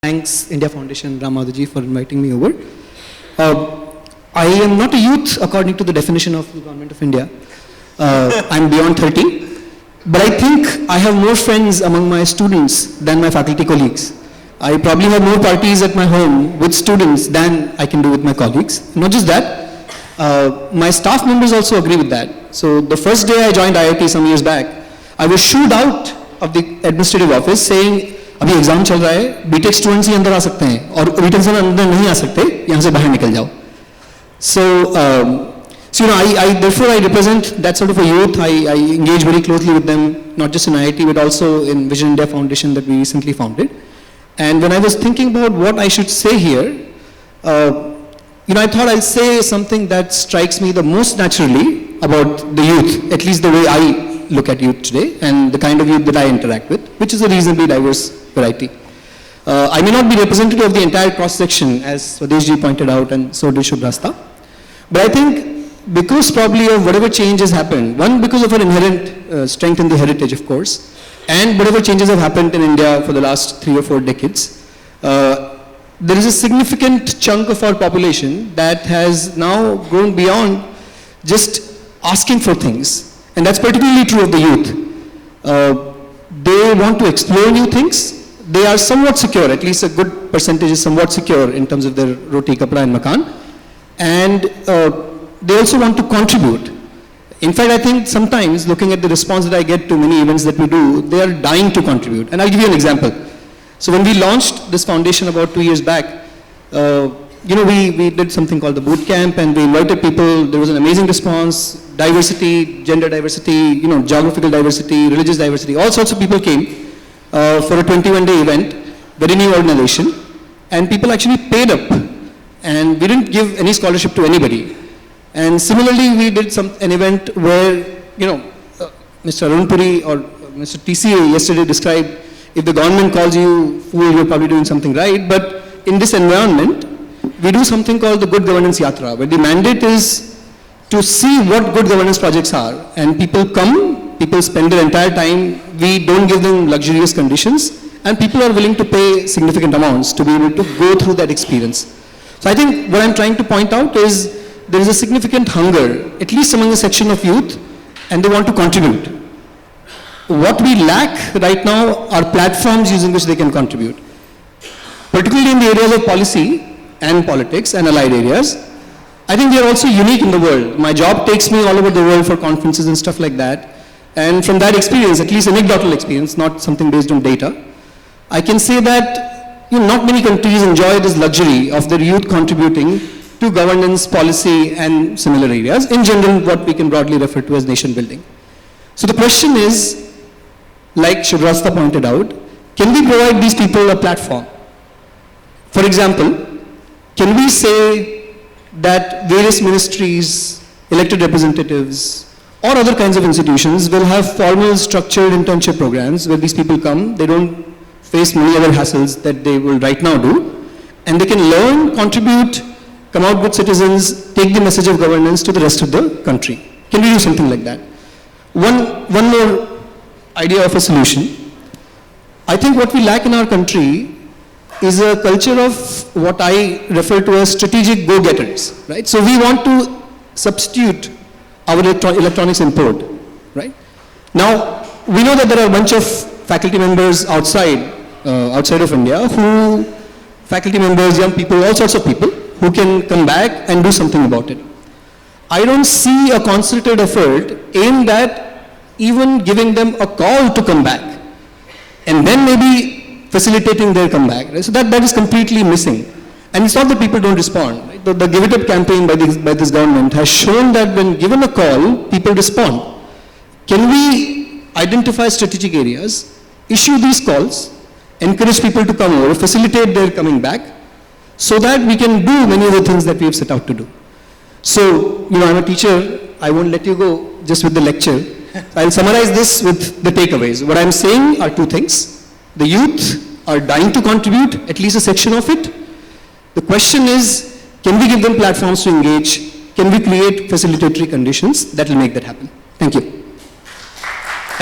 Thanks India Foundation, Ramadji, for inviting me over. I am not a youth according to the definition of the Government of India. I'm beyond 30. But I think I have more friends among my students than my faculty colleagues. I probably have more parties at my home with students than I can do with my colleagues. Not just that, my staff members also agree with that. So the first day I joined IIT some years back, I was shooed out of the administrative office saying, अभी exam चल रहा है, BTech students ही अंदर आ सकते हैं और return से अंदर नहीं आ सकते, यहाँ से बाहर निकल जाओ. So therefore I represent that sort of a youth. I engage very closely with them, not just in IIT but also in Vision India Foundation that we recently founded. And when I was thinking about what I should say here, I thought I'll say something that strikes me the most naturally about the youth, at least the way I look at youth today and the kind of youth that I interact with, which is a reasonably diverse variety. I may not be representative of the entire cross-section, as Swadeshji pointed out, and so did Shubhrasta. But I think because probably of whatever change has happened, one, because of our inherent strength in the heritage, of course, and whatever changes have happened in India for the last 3 or 4 decades, there is a significant chunk of our population that has now grown beyond just asking for things. And that's particularly true of the youth. They want to explore new things. They are somewhat secure, at least a good percentage is somewhat secure in terms of their roti, kapra and makan. And they also want to contribute. In fact, I think sometimes looking at the response that I get to many events that we do, they are dying to contribute. And I'll give you an example. So when we launched this foundation about 2 years back, we did something called the boot camp and we invited people. There was an amazing response, diversity, gender diversity, geographical diversity, religious diversity, all sorts of people came for a 21-day event, very new organization, and people actually paid up and we didn't give any scholarship to anybody. And similarly, we did an event where, Mr. Arun Puri or Mr. TCA yesterday described, if the government calls you fool, you're probably doing something right. But in this environment, we do something called the Good Governance Yatra, where the mandate is to see what good governance projects are. And people come, people spend their entire time, we don't give them luxurious conditions, and people are willing to pay significant amounts to be able to go through that experience. So I think what I'm trying to point out is there is a significant hunger, at least among a section of youth, and they want to contribute. What we lack right now are platforms using which they can contribute. Particularly in the areas of policy and politics and allied areas, I think we are also unique in the world. My job takes me all over the world for conferences and stuff like that. And from that experience, at least anecdotal experience, not something based on data, I can say that not many countries enjoy this luxury of their youth contributing to governance, policy, and similar areas. In general, what we can broadly refer to as nation building. So the question is, like Shubhrasta pointed out, can we provide these people a platform? For example, can we say that various ministries, elected representatives, or other kinds of institutions will have formal structured internship programs where these people come, they don't face many other hassles that they will right now do, and they can learn, contribute, come out good citizens, take the message of governance to the rest of the country. Can we do something like that? One more idea of a solution. I think what we lack in our country is a culture of what I refer to as strategic go-getters, right? So we want to substitute our electronics import, right? Now, we know that there are a bunch of faculty members outside of India faculty members, young people, all sorts of people who can come back and do something about it. I don't see a concerted effort aimed at even giving them a call to come back and then maybe facilitating their comeback. Right? So that is completely missing. And it's not that people don't respond. Right? The Give It Up campaign by this government has shown that when given a call, people respond. Can we identify strategic areas, issue these calls, encourage people to come over, facilitate their coming back, so that we can do many of the things that we have set out to do. So, I'm a teacher, I won't let you go just with the lecture. I'll summarize this with the takeaways. What I'm saying are 2 things. The youth are dying to contribute, at least a section of it. The question is, can we give them platforms to engage? Can we create facilitatory conditions that will make that happen? Thank you.